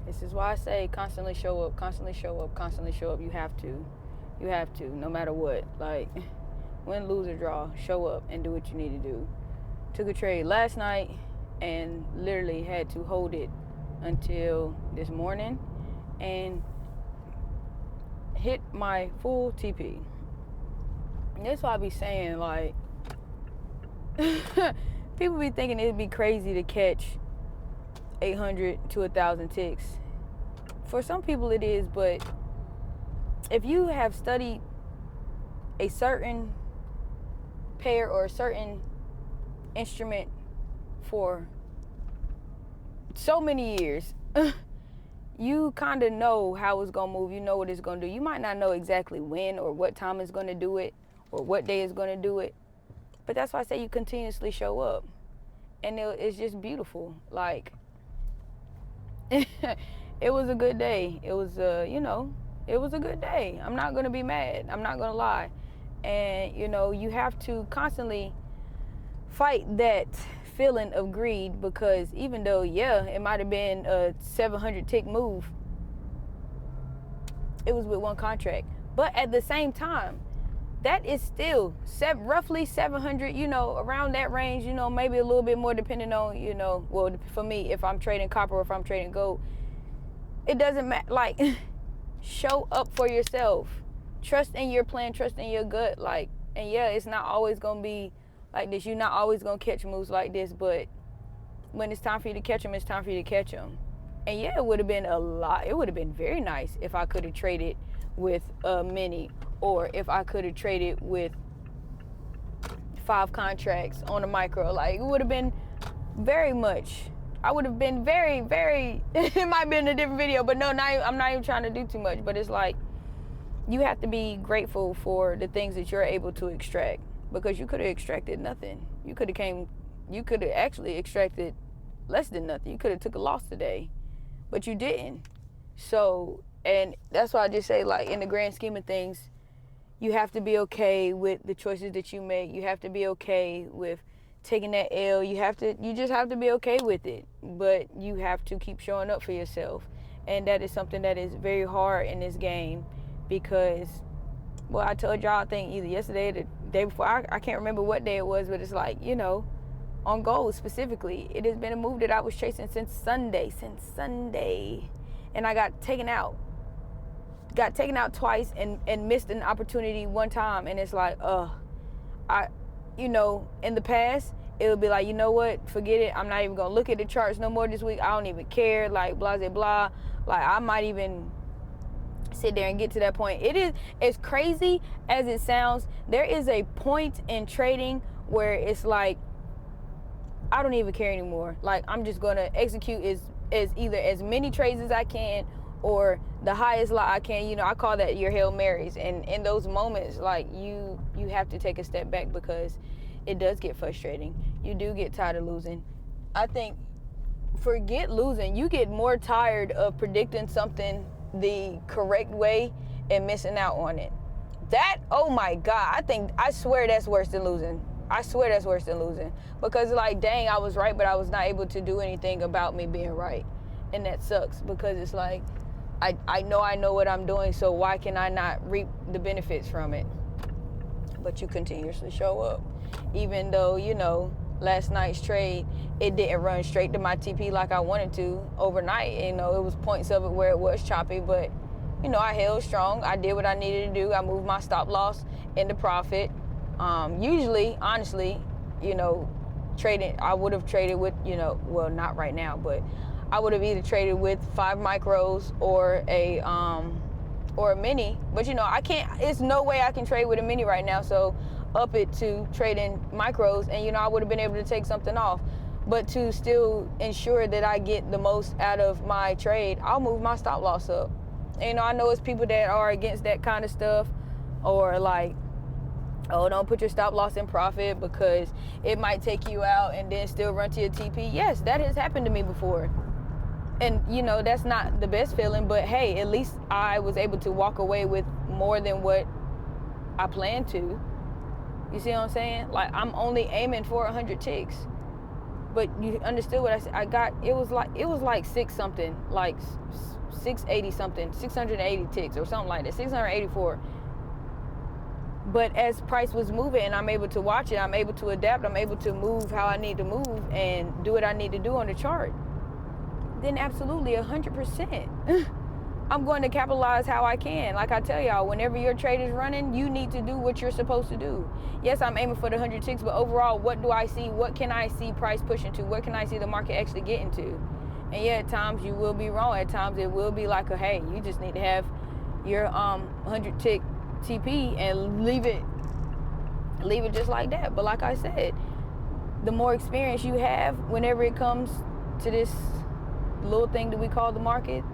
This is why I say constantly show up, constantly show up, constantly show up. You have to. You have to, no matter what. Like, win, lose, or draw, show up and do what you need to do. Took a trade last night and literally had to hold it until this morning and hit my full TP. And that's why I be saying, like, people be thinking it'd be crazy to catch 800 to 1,000 ticks. For some people it is, but if you have studied a certain pair or a certain instrument for so many years, you kind of know how it's going to move. You know what it's going to do. You might not know exactly when or what time it's going to do it or what day it's going to do it. But that's why I say you continuously show up. And it's just beautiful. Like, it was a good day. It was, it was a good day. I'm not going to be mad. I'm not going to lie. And, you have to constantly fight that feeling of greed, because even though, it might have been a 700 tick move, it was with one contract. But at the same time, that is still roughly 700, around that range, maybe a little bit more depending on, well, for me, if I'm trading copper or if I'm trading gold, it doesn't matter. Like, show up for yourself. Trust in your plan, trust in your gut. Like, and it's not always going to be like this. You're not always going to catch moves like this, but when it's time for you to catch them, it's time for you to catch them. And it would have been it would have been very nice if I could have traded with a mini, or if I could have traded with 5 contracts on a micro. Like, it would have been very much. I would have been very, very, it might have been a different video, but no, I'm not even trying to do too much. But it's like, you have to be grateful for the things that you're able to extract, because you could have extracted nothing. You could have actually extracted less than nothing. You could have took a loss today, but you didn't. So, and that's why I just say, like, in the grand scheme of things, you have to be okay with the choices that you make. You have to be okay with taking that L. You just have to be okay with it. But you have to keep showing up for yourself. And that is something that is very hard in this game, because, well, I told y'all, I think either yesterday or the day before, I can't remember what day it was, but it's like, on gold specifically, it has been a move that I was chasing since Sunday. And I got taken out twice and missed an opportunity one time. And it's like, in the past, it would be like, you know what, forget it. I'm not even going to look at the charts no more this week. I don't even care, like, blah, blah, blah. Like, I might even sit there and get to that point. It is as crazy as it sounds. There is a point in trading where it's like, I don't even care anymore. Like, I'm just going to execute as either as many trades as I can, or the highest lot I can. I call that your Hail Marys. And in those moments, like, you have to take a step back, because it does get frustrating. You do get tired of losing. I think, forget losing. You get more tired of predicting something the correct way and missing out on it. That, oh my God, I swear that's worse than losing. I swear that's worse than losing. Because, like, dang, I was right, but I was not able to do anything about me being right. And that sucks, because it's like, I know what I'm doing, so why can I not reap the benefits from it? But you continuously show up. Even though, last night's trade, it didn't run straight to my TP like I wanted to overnight. It was points of it where it was choppy, but, I held strong. I did what I needed to do. I moved my stop loss into profit. Usually, honestly, trading, I would have traded with, well, not right now, but I would have either traded with 5 micros or a mini. But, I can't, it's no way I can trade with a mini right now. So up it to trading micros, and, I would have been able to take something off. But to still ensure that I get the most out of my trade, I'll move my stop loss up. And, I know it's people that are against that kind of stuff, or like, oh, don't put your stop loss in profit because it might take you out and then still run to your TP. Yes, that has happened to me before. And, that's not the best feeling, but hey, at least I was able to walk away with more than what I planned to. You see what I'm saying? Like, I'm only aiming for 100 ticks. But you understood what I said. I got, it was like 6 something, like 680 something, 680 ticks or something like that, 684. But as price was moving and I'm able to watch it, I'm able to adapt, I'm able to move how I need to move and do what I need to do on the chart, then absolutely 100%. I'm going to capitalize how I can. Like I tell y'all, whenever your trade is running, you need to do what you're supposed to do. Yes, I'm aiming for the 100 ticks, but overall, what do I see? What can I see price pushing to? What can I see the market actually getting to? And yeah, at times you will be wrong. At times it will be like, hey, you just need to have your 100 tick TP and leave it just like that. But like I said, the more experience you have whenever it comes to this little thing that we call the market,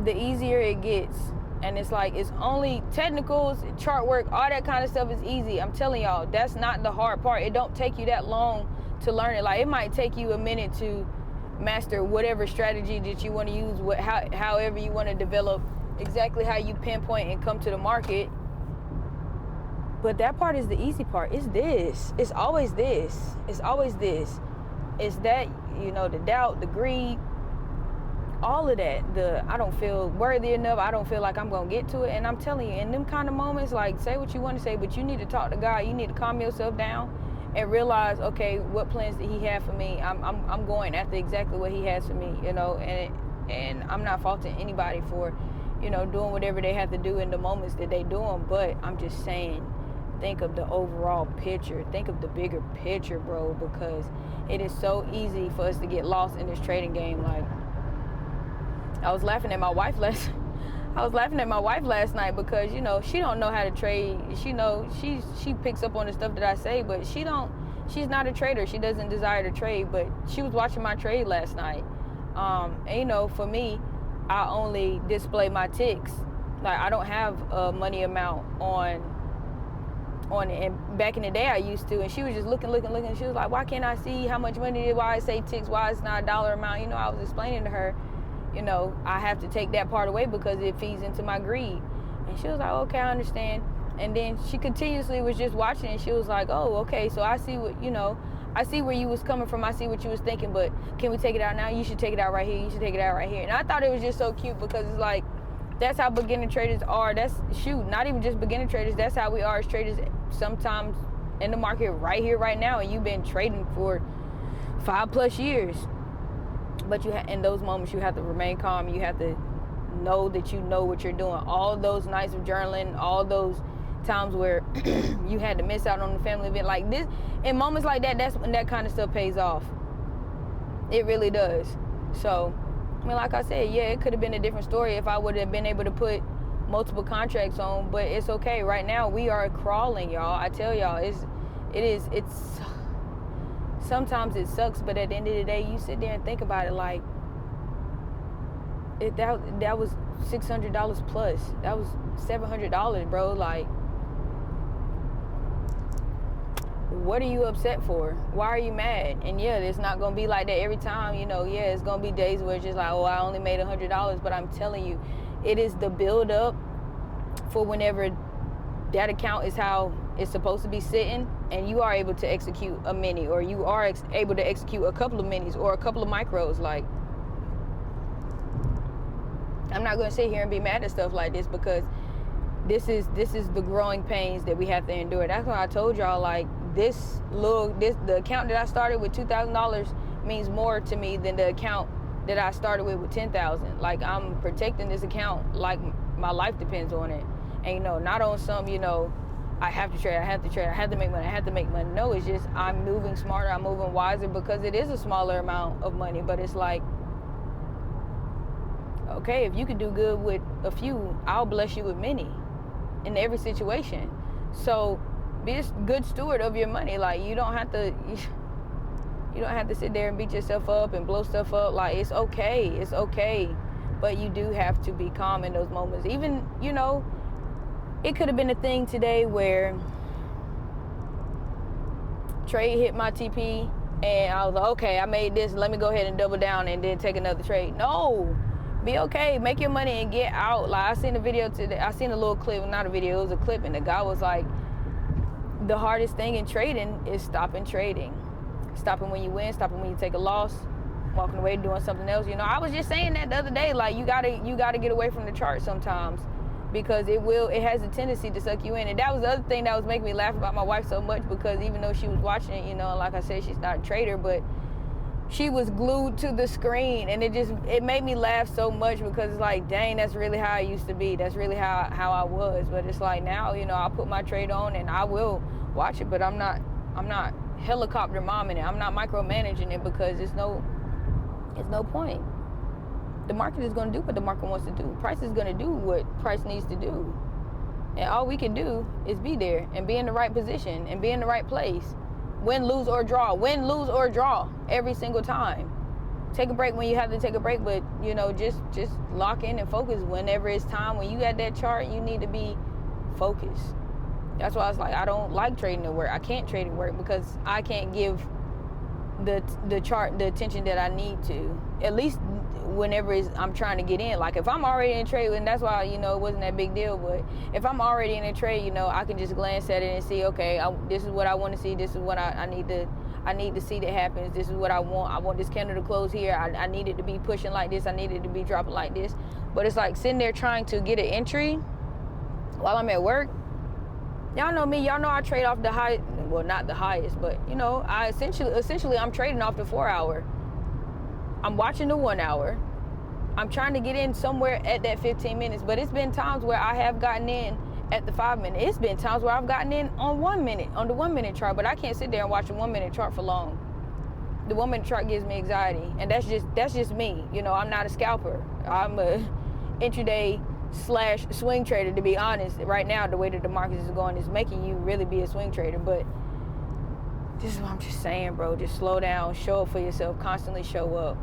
the easier it gets. And it's like, it's only technicals, chart work, all that kind of stuff is easy. I'm telling y'all, that's not the hard part. It don't take you that long to learn it. Like, it might take you a minute to master whatever strategy that you want to use, however you want to develop exactly how you pinpoint and come to the market. But that part is the easy part. It's this. It's always this. It's always this. It's that, the doubt, the greed, all of that. I don't feel worthy enough. I don't feel like I'm going to get to it. And I'm telling you, in them kind of moments, like, say what you want to say, but you need to talk to God. You need to calm yourself down and realize, okay, what plans did he have for me? I'm going after exactly what he has for me, and I'm not faulting anybody for, doing whatever they have to do in the moments that they do them. But I'm just saying, think of the overall picture. Think of the bigger picture, bro, because it is so easy for us to get lost in this trading game. Like, I was laughing at my wife last night because, she don't know how to trade. She picks up on the stuff that I say, but she's not a trader. She doesn't desire to trade, but she was watching my trade last night. And for me, I only display my ticks. Like, I don't have a money amount on it. And back in the day I used to, and she was just looking. She was like, why can't I see how much money, why I say ticks, why it's not a dollar amount? I was explaining to her, I have to take that part away because it feeds into my greed. And she was like, okay, I understand. And then she continuously was just watching, and she was like, oh, okay, so I see what, I see where you was coming from. I see what you was thinking, but can we take it out now? You should take it out right here. You should take it out right here. And I thought it was just so cute because it's like, that's how beginner traders are. Not even just beginner traders. That's how we are as traders sometimes in the market right here, right now. And you've been trading for 5+ years. But in those moments, you have to remain calm. You have to know that you know what you're doing. All those nights of journaling, all those times where you had to miss out on the family event like this, in moments like that, that's when that kind of stuff pays off. It really does. So, like I said, yeah, it could have been a different story if I would have been able to put multiple contracts on, but it's okay. Right now, we are crawling, y'all. I tell y'all, it's sometimes it sucks, but at the end of the day, you sit there and think about it, like, that was $600 plus. That was $700, bro. Like, what are you upset for? Why are you mad? And yeah, it's not gonna be like that every time, it's gonna be days where it's just like, oh, I only made $100, but I'm telling you, it is the build up for whenever that account is how it's supposed to be sitting, and you are able to execute a mini, or you are able to execute a couple of minis or a couple of micros. Like, I'm not going to sit here and be mad at stuff like this, because this is the growing pains that we have to endure. That's why I told y'all, like, the account that I started with $2,000 means more to me than the account that I started with $10,000. Like, I'm protecting this account like my life depends on it. And not on some, I have to trade, I have to make money, No, it's just, I'm moving smarter, I'm moving wiser, because it is a smaller amount of money. But it's like, okay, if you can do good with a few, I'll bless you with many in every situation. So be a good steward of your money. Like, you don't have to sit there and beat yourself up and blow stuff up. Like, it's okay. But you do have to be calm in those moments. Even, it could have been a thing today where trade hit my TP and I was like, okay, I made this, let me go ahead and double down and then take another trade. No, be okay, make your money and get out. Like, I seen a video today, I seen a little clip, not a video, it was a clip, and the guy was like, the hardest thing in trading is stopping trading. stopping when you win, stopping when you take a loss, walking away, doing something else. You know, I was just saying that the other day, like, you gotta get away from the chart sometimes, because it has a tendency to suck you in. And that was the other thing that was making me laugh about my wife so much, because even though she was watching it, you know, like I said, she's not a trader, but she was glued to the screen, and it made me laugh so much, because it's like, dang, that's really how I used to be. That's really how I was. But it's like, now, you know, I'll put my trade on and I will watch it, but I'm not helicopter momming it. I'm not micromanaging it, because it's no point. The market is going to do what the market wants to do. Price is going to do what price needs to do. And all we can do is be there and be in the right position and be in the right place. Win, lose, or draw. Win, lose, or draw every single time. Take a break when you have to take a break, but, you know, just lock in and focus whenever it's time. When you got that chart, you need to be focused. That's why I was like, I don't like trading at work. I can't trade at work because I can't give the chart the attention that I need to, at least whenever I'm trying to get in. Like, if I'm already in a trade, and that's why, you know, it wasn't that big deal, but if I'm already in a trade, you know, I can just glance at it and see, okay, this is what I want to see, this is what I need to see that happens, this is what I want this candle to close here, I need it to be pushing like this, I need it to be dropping like this. But it's like sitting there trying to get an entry while I'm at work. Y'all know me, y'all know I trade off the high, well, not the highest, but, you know, I essentially I'm trading off the 4 hour. I'm watching the 1 hour. I'm trying to get in somewhere at that 15 minutes, but it's been times where I have gotten in at the 5 minute. It's been times where I've gotten in on 1 minute, on the 1 minute chart, but I can't sit there and watch a 1 minute chart for long. The 1 minute chart gives me anxiety, and that's just me. You know, I'm not a scalper. I'm a intraday / swing trader, to be honest. Right now, the way that the market is going is making you really be a swing trader, but this is what I'm just saying, bro. Just slow down, show up for yourself, constantly show up.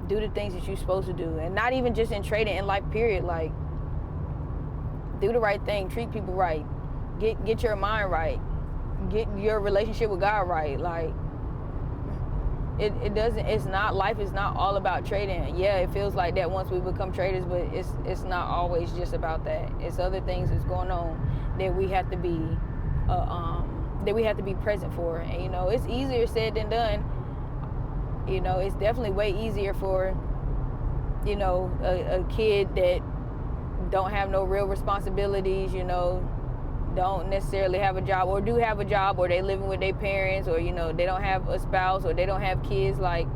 Do the things that you're supposed to do, and not even just in trading, in life, period. Like, do the right thing, treat people right, get your mind right, get your relationship with God right. Like, life is not all about trading. Yeah, it feels like that once we become traders, but it's not always just about that. It's other things that's going on that we have to be present for. And, you know, it's easier said than done. You know, it's definitely way easier for, you know, a kid that don't have no real responsibilities, you know, don't necessarily have a job, or do have a job, or they living with their parents, or, you know, they don't have a spouse, or they don't have kids. Like,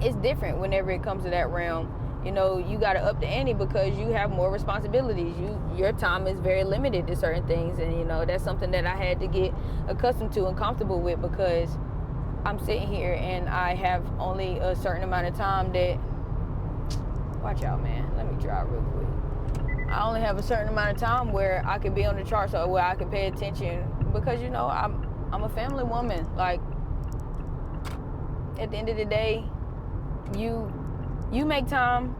it's different whenever it comes to that realm. You know, you got to up the ante because you have more responsibilities. Your time is very limited to certain things, and, you know, that's something that I had to get accustomed to and comfortable with, because I'm sitting here and I have only a certain amount of time that, watch out, man, let me drive real quick. I only have a certain amount of time where I could be on the charts, or where I could pay attention, because, you know, I'm a family woman. Like, at the end of the day, you make time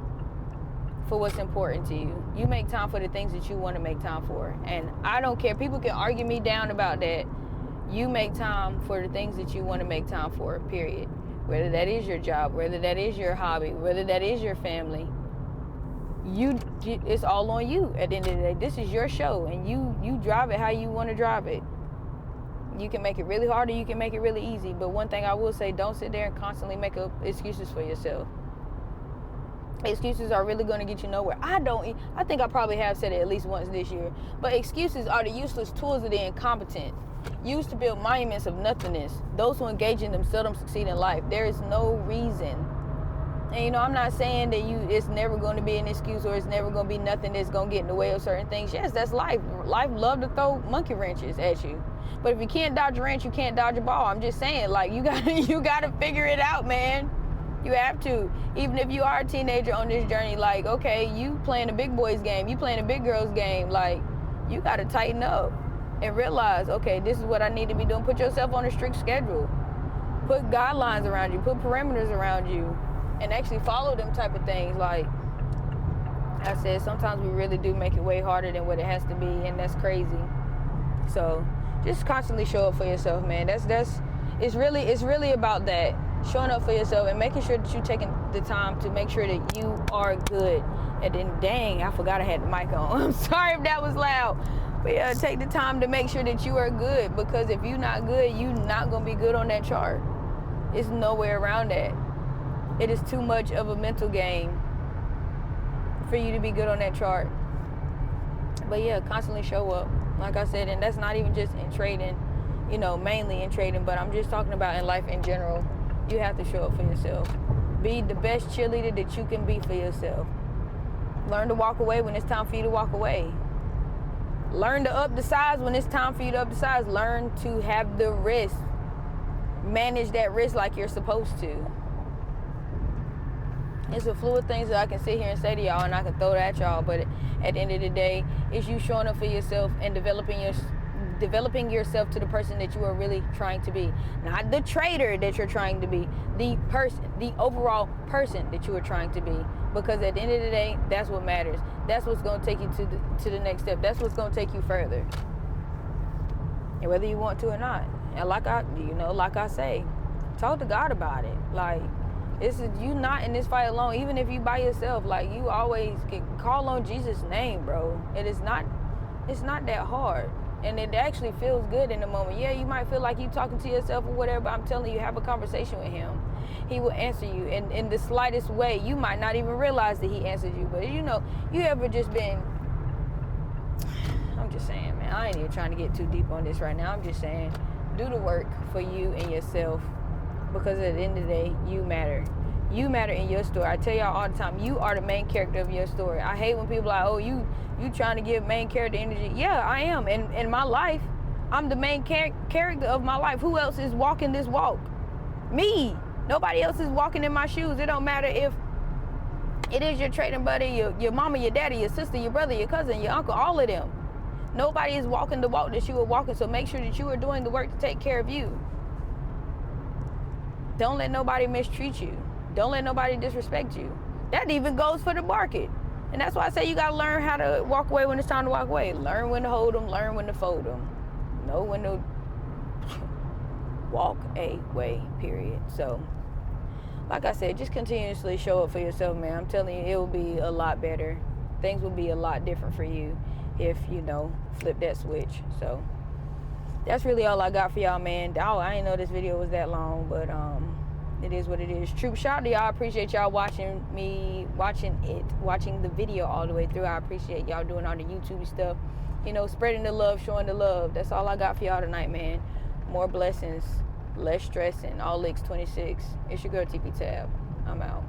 for what's important to you. You make time for the things that you want to make time for. And I don't care. People can argue me down about that. You make time for the things that you want to make time for, period. Whether that is your job, whether that is your hobby, whether that is your family. It's all on you at the end of the day. This is your show, and you drive it how you want to drive it. You can make it really hard, or you can make it really easy. But one thing I will say, don't sit there and constantly make up excuses for yourself. Excuses are really going to get you nowhere. I think I probably have said it at least once this year, but excuses are the useless tools of the incompetent, used to build monuments of nothingness. Those who engage in them seldom succeed in life. There is no reason. And, you know, I'm not saying that it's never going to be an excuse, or it's never going to be nothing that's going to get in the way of certain things. Yes, that's life. Life love to throw monkey wrenches at you. But if you can't dodge a wrench, you can't dodge a ball. I'm just saying, like, you gotta figure it out, man. You have to. Even if you are a teenager on this journey, like, okay, you playing a big boys game, you playing a big girls game, like, you gotta tighten up and realize, okay, this is what I need to be doing. Put yourself on a strict schedule. Put guidelines around you, put parameters around you, and actually follow them type of things. Like I said, sometimes we really do make it way harder than what it has to be, and that's crazy. So just constantly show up for yourself, man. It's really about that. Showing up for yourself and making sure that you're taking the time to make sure that you are good. And then, dang, I forgot I had the mic on. I'm sorry if that was loud. But yeah, take the time to make sure that you are good, because if you're not good, you're not going to be good on that chart. It's no way around that. It is too much of a mental game for you to be good on that chart. But yeah, constantly show up, like I said, and that's not even just in trading, you know, mainly in trading, but I'm just talking about in life in general. You have to show up for yourself. Be the best cheerleader that you can be for yourself. Learn to walk away when it's time for you to walk away. Learn to up the size when it's time for you to up the size. Learn to have the risk. Manage that risk like you're supposed to. It's a fluid things that I can sit here and say to y'all, and I can throw it at y'all, but at the end of the day, it's you showing up for yourself and developing yourself to the person that you are really trying to be. Not the trader that you're trying to be, the person, the overall person that you are trying to be. Because at the end of the day, that's what matters. That's what's going to take you to the next step. That's what's going to take you further. And whether you want to or not. And like I say, talk to God about it. Like, this is you not in this fight alone. Even if you by yourself, like, you always can call on Jesus' name, bro. It's not that hard. And it actually feels good in the moment. Yeah, you might feel like you talking to yourself or whatever, but I'm telling you, have a conversation with him. He will answer you in the slightest way. You might not even realize that he answered you. But, you know, you ever just been... I'm just saying, man. I ain't even trying to get too deep on this right now. I'm just saying, do the work for you and yourself. Because at the end of the day, you matter. You matter in your story. I tell y'all all the time, you are the main character of your story. I hate when people are like, oh, you trying to give main character energy. Yeah, I am. In my life, I'm the main character of my life. Who else is walking this walk? Me. Nobody else is walking in my shoes. It don't matter if it is your trading buddy, your mama, your daddy, your sister, your brother, your cousin, your uncle, all of them. Nobody is walking the walk that you are walking, so make sure that you are doing the work to take care of you. Don't let nobody mistreat you. Don't let nobody disrespect you. That even goes for the market. And that's why I say you got to learn how to walk away when it's time to walk away. Learn when to hold them, learn when to fold them. Know when to walk away, period. So, like I said, just continuously show up for yourself, man. I'm telling you, it will be a lot better. Things will be a lot different for you if, you know, flip that switch. So, that's really all I got for y'all, man. I didn't know this video was that long, but it is what it is. Troop, shout out to y'all. I appreciate y'all watching the video all the way through. I appreciate y'all doing all the YouTube stuff. You know, spreading the love, showing the love. That's all I got for y'all tonight, man. More blessings, less stressing. All licks 26. It's your girl TP Tab. I'm out.